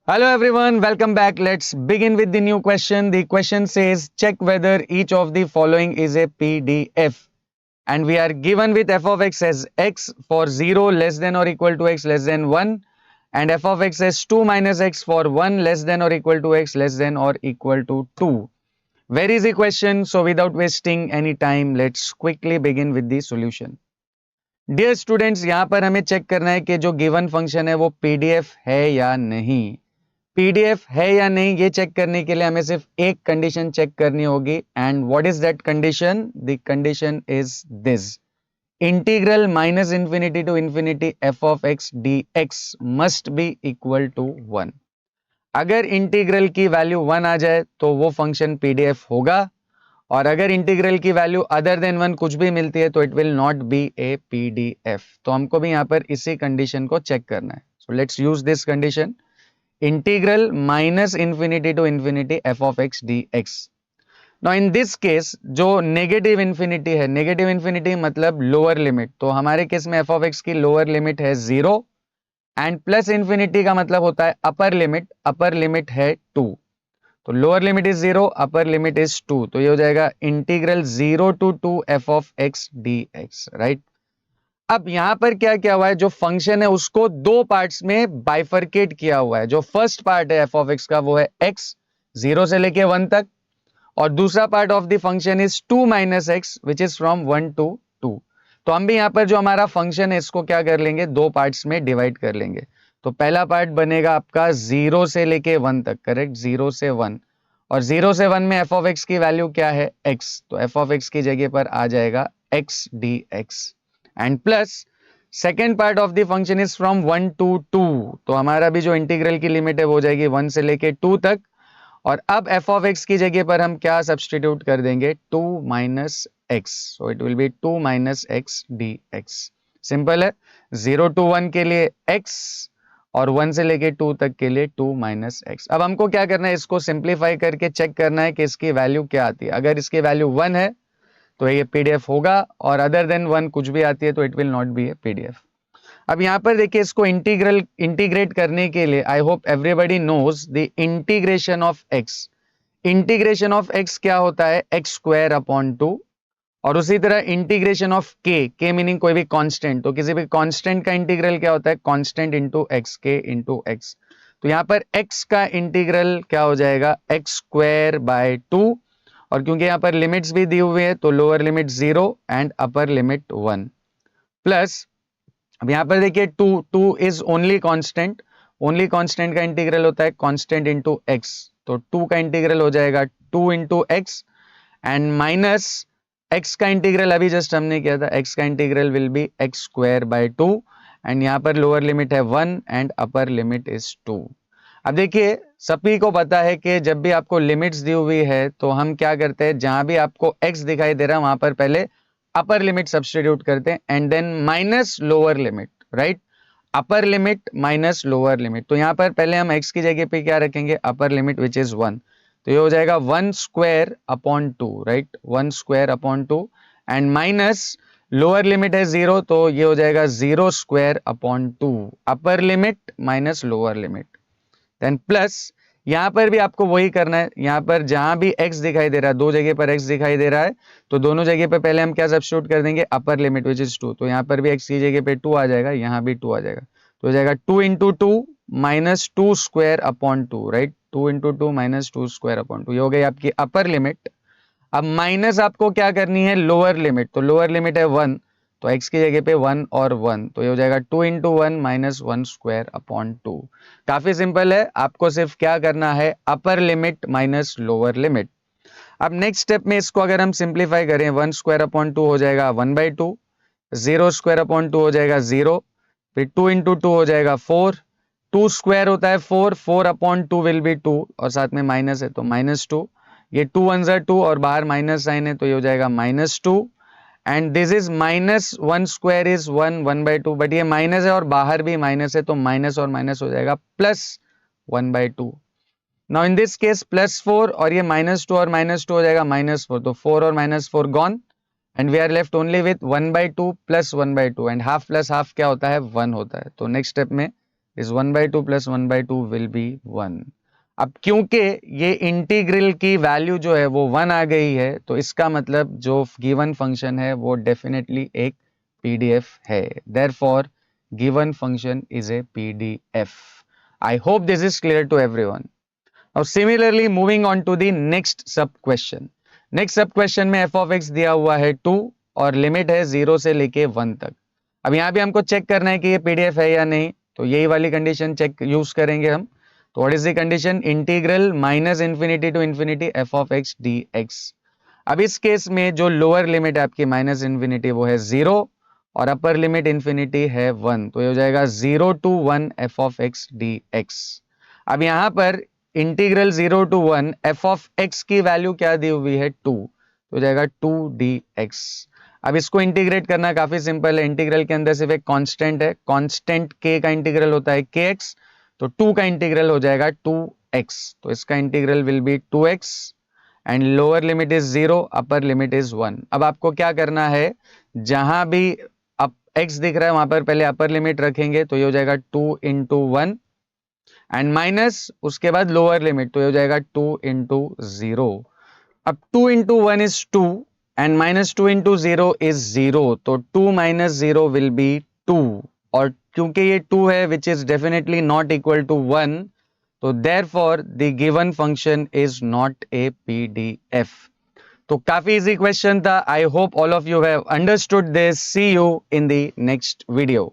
Hello everyone, welcome back. Let's begin with the new question. The question says check whether each of the following is a PDF. And we are given with f of x as x for 0 less than or equal to x less than 1 and f of x as 2 minus x for 1 less than or equal to x less than or equal to 2. Where is the question? So without wasting any time, let's quickly begin with the solution. Dear students, यहाँ पर हमें check करना है कि जो given function है वो PDF है या नहीं। पीडीएफ है या नहीं ये चेक करने के लिए हमें सिर्फ एक कंडीशन चेक करनी होगी and what is that condition? The condition is this: integral minus infinity to infinity F of x D X must be equal to 1। अगर इंटीग्रल की वैल्यू 1 आ जाए तो वो फंक्शन पीडीएफ होगा और अगर इंटीग्रल की वैल्यू अदर देन 1 कुछ भी मिलती है तो it will not be a PDF. तो हमको भी यहाँ पर इसी कंडीशन को चेक करना है। So let's use this condition: integral minus infinity to infinity F of x D x. Now in this case जो नेगेटिव इंफिनिटी है, नेगेटिव इंफिनिटी मतलब लोअर लिमिट, तो हमारे केस में एफ ऑफ एक्स की लोअर लिमिट है 0 and plus infinity का मतलब होता है अपर लिमिट है 2। तो lower limit is 0, upper limit is 2, तो ये हो जाएगा integral 0 to 2 f of x D x, right. अब यहां पर क्या क्या हुआ है, जो फंक्शन है उसको दो पार्ट्स में बाइफरकेट किया हुआ है। जो फर्स्ट पार्ट है एफ ऑफ एक्स का वो है एक्स 0 से लेके 1 तक और दूसरा part of the function is 2 minus x which is from 1 to 2। तो हम भी यहां पर जो हमारा फंक्शन है इसको क्या कर लेंगे, दो पार्ट्स में डिवाइड कर लेंगे। तो पहला पार्ट बनेगा आपका 0 से लेके 1 तक, करेक्ट, 0 से 1, और 0 से 1 में एफ ऑफ एक्स की वैल्यू क्या है, x, तो एफ ऑफ एक्स की जगह पर आ जाएगा x dx and plus second part of the function is from 1 to 2। तो हमारा भी जो इंटीग्रल की लिमिट है वो हो जाएगी 1 से लेके 2 तक और अब एफ ऑफ एक्स की जगह पर हम क्या सब्सटीट्यूट कर देंगे, 2 minus x, so it will be 2 minus x D x. Simple है, 0 टू 1 के लिए x और 1 से लेके 2 तक के लिए 2 माइनस एक्स। अब हमको क्या करना है, इसको सिंप्लीफाई करके चेक करना है कि इसकी वैल्यू क्या आती है। अगर इसकी वैल्यू 1 है तो ये पीडीएफ होगा और अदर देन 1 कुछ भी आती है तो it will not be a PDF. अब यहां पर देखिए, इसको इंटीग्रेट करने के लिए I hope everybody knows the integration of x. Integration of x क्या होता है, एक्स स्क्वायर अपॉन 2, और उसी तरह इंटीग्रेशन ऑफ के मीनिंग कोई भी कांस्टेंट, तो किसी भी कांस्टेंट का इंटीग्रल क्या होता है, कांस्टेंट इंटू एक्स, के इंटू एक्स। तो यहां पर एक्स का इंटीग्रल क्या हो जाएगा, एक्स स्क्वायर बाय 2, और क्योंकि यहां पर लिमिट्स भी दी हुई है तो lower limit 0 and upper limit 1 plus, अब यहां पर देखिए 2 इज ओनली कांस्टेंट का इंटीग्रल होता है कांस्टेंट इंटू एक्स, तो 2 का इंटीग्रल हो जाएगा 2 into x and minus x का इंटीग्रल अभी जस्ट हमने किया था, x का integral will be x square by 2 and यहाँ पर लोअर लिमिट है 1 एंड अपर लिमिट इज 2। अब देखिए, सभी को पता है कि जब भी आपको लिमिट्स दी हुई है तो हम क्या करते हैं, जहां भी आपको x दिखाई दे रहा है वहां पर पहले अपर लिमिट सब्सटीट्यूट करते हैं and then minus lower limit, right, upper limit minus lower limit. तो यहाँ पर पहले हम x की जगह पे क्या रखेंगे, अपर लिमिट विच इज 1, तो ये हो जाएगा 1 square upon 2, right, 1 square upon 2 and minus lower limit है 0, तो ये हो जाएगा 0 square upon 2, upper limit minus lower limit, then plus यहां पर भी आपको वही करना है। यहां पर जहां भी x दिखाई दे रहा है, दो जगह पर x दिखाई दे रहा है, तो दोनों जगह पे पहले हम क्या सब्स्टिट्यूट कर देंगे, अपर लिमिट विच इज 2, तो यहां पर भी x की जगह पे 2 आ जाएगा, यहां भी 2 आ जाएगा, तो हो जाएगा 2 into 2 minus 2 square upon 2, right, 2 into 2 minus 2 square upon 2, ये हो गई आपकी अपर लिमिट। अब माइनस आपको क्या करनी है, लोअर लिमिट, तो लोअर लिमिट है 1, तो x की जगह पे 1 और 1, तो ये हो जाएगा 2 इंटू 1 माइनस 1 स्क्वायर अपॉन 2। काफी सिंपल है, आपको सिर्फ क्या करना है, अपर लिमिट माइनस लोअर लिमिट। अब नेक्स्ट स्टेप में इसको अगर हम सिंप्लीफाई करें, 1 स्क्वायर अपॉन 2 हो जाएगा 1/2, 0 स्क्वायर अपॉन 2 हो जाएगा 0, फिर 2 इंटू 2 हो जाएगा 4, 2 स्क्वायर होता है 4, 4 अपॉन 2 विल बी 2 और साथ में माइनस है तो -2, ये 2 1 ज़ा 2 और बाहर माइनस साइन है तो ये हो जाएगा -2 and this is minus 1 square is 1/2, but ये माइनस है और बाहर भी माइनस है तो माइनस और माइनस हो जाएगा plus 1/2। Now in this case +4 और ये -2 और -2 हो जाएगा -4, तो 4 और -4 gone and we are left only with 1/2 plus 1/2 and half plus half क्या होता है, 1 होता है। तो नेक्स्ट स्टेप में इज 1/2 प्लस 1/2 विल बी 1। अब क्योंकि ये इंटीग्रल की वैल्यू जो है वो 1 आ गई है, तो इसका मतलब जो गिवन फंक्शन है वो डेफिनेटली एक पीडीएफ है। Therefore given function is a PDF. I hope this is clear to everyone. Now similarly moving on to the next sub question. Next sub question में f of x दिया हुआ है 2 और limit है 0 से लेके 1 तक। अब यहाँ भी हमको चेक करना है कि ये पीडीएफ है या नहीं, तो यही वाली कंडीशन चेक यूज करेंगे हम। तो what is the condition? Integral minus infinity to infinity f of x dx। अब इस केस में जो लोअर लिमिट है आपकी माइनस इंफिनिटी वो है 0 और अपर लिमिट इंफिनिटी है 1, तो ये हो जाएगा 0 to 1 f of x dx। अब यहाँ पर integral 0 to 1 f of x की वैल्यू क्या दी हुई है? 2, तो हो जाएगा 2 dx। अब इसको इंटीग्रेट करना काफी सिंपल है। इंटीग्रल के अंदर सिर्फ एक कांस्टेंट है, कांस्टेंट k का इंटीग्रल होता है kx, तो 2 का इंटीग्रल हो जाएगा 2x, तो इसका integral will be 2x and lower limit is 0, upper limit is 1। अब आपको क्या करना है, जहां भी x दिख रहा है वहां पर पहले अपर लिमिट रखेंगे, तो ये हो जाएगा 2 into 1 एंड माइनस उसके बाद लोअर लिमिट, तो ये हो जाएगा 2 into 0। अब 2 into 1 is 2 and minus 2 into 0 is 0, तो 2 minus 0 will be 2, और क्योंकि ये 2 है which is definitely not equal to 1, तो therefore the given function is not a PDF। तो काफी इजी क्वेश्चन था। I hope all of you have understood this. See you in the next video.